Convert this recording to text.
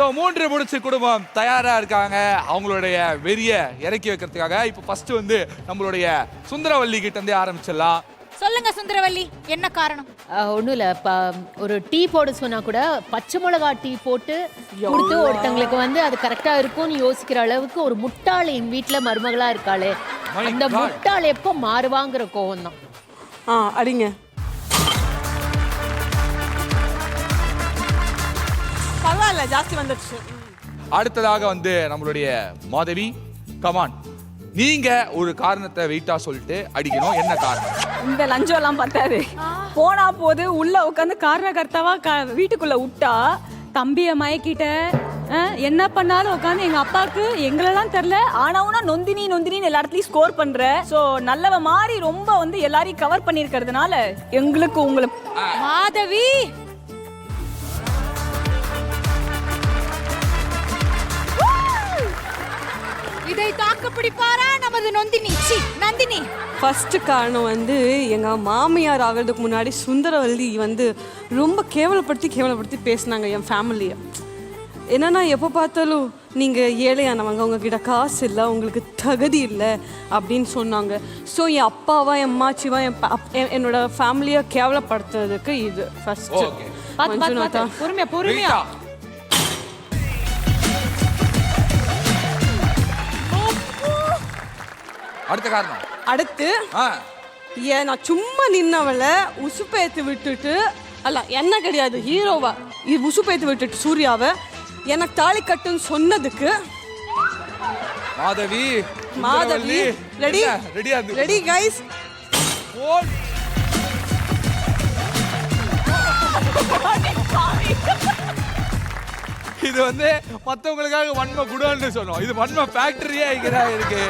மூன்று முடிச்சு குடும்பம் தயாரா இருக்காங்க அவங்களுடைய வெறிய இறக்கி வைக்கிறதுக்காக. இப்போ ஃபர்ஸ்ட் வந்து நம்மளுடைய சுந்தரவல்லி கிட்ட இருந்தே ஆரம்பிச்சிடலாம். சொல்லுங்க சுந்தரவல்லி, என்ன காரணம்? ஒன்றும் இல்லை, ஒரு டீ போட சொன்னா கூட பச்சை மிளகா டீ போட்டு கொடுத்து ஒருத்தங்களுக்கு வந்து அது கரெக்டாக இருக்கும்னு யோசிக்கிற அளவுக்கு ஒரு முட்டாள் என் வீட்டில் மருமகளா இருக்காளே, அந்த முட்டாள் எப்போ மாறுவாங்கிற கோவம் தான். அடிங்க. பரவாயில்ல, ஜாஸ்தி வந்துடுச்சு. அடுத்ததாக வந்து நம்மளுடைய மாதவி, கமான், நீங்க ஒரு காரணத்தை வெயிட்டா சொல்லிட்டு அடிக்கணும். என்ன காரணம்? இந்த லஞ்சம் எல்லாம் பத்தாது. போனா போது உள்ள உட்காந்து காரணகர்த்தாவா வீட்டுக்குள்ள விட்டா தம்பிய மயக்கிட்ட என்ன பண்ணாலும் உட்காந்து எங்க அப்பாவுக்கு எங்களெல்லாம் தெரியல, ஆனாவுனா நொந்தினி நொந்தினின்னு எல்லா இடத்துலயும் ஸ்கோர் பண்ற. சோ நல்லவ மாதிரி ரொம்ப வந்து எல்லாரையும் கவர் பண்ணிருக்கிறதுனால எங்களுக்கு உங்களை மாதவி இதை தாக்கு பிடிப்பாரா நமது நொந்தினி நந்தினி? ஃபர்ஸ்ட் காரணம் வந்து எங்கள் மாமியார் ஆகிறதுக்கு முன்னாடி சுந்தரவல்லி வந்து ரொம்ப கேவலப்படுத்தி பேசினாங்க என் ஃபேமிலியை. என்னன்னா எப்போ பார்த்தாலும் நீங்கள் ஏழையானவங்க, உங்ககிட்ட காசு இல்லை, உங்களுக்கு தகுதி இல்லை அப்படின்னு சொன்னாங்க. ஸோ என் அப்பாவா என் அம்மாச்சிவா என்னோட ஃபேமிலியை கேவலப்படுத்துறதுக்கு இது ஃபர்ஸ்ட். மஞ்சுநாதா, பொறுமையா அடுத்த காரணம். அடுத்து நான் சும்மா நின்னவளை உசுப்பேத்து விட்டுட்டு, அல்ல என்ன கிடையாது ஹீரோவா உசுப்பேத்து விட்டுட்டு சூர்யாவை எனக்கு தாலி கட்டுன்னு சொன்னதுக்கு. Madhavi ready guys? இது வந்து மற்றவங்களுக்காக வன்மை குடோன்னு சொன்னோம், இது வன்மை ஃபேக்டரியா இருக்கு.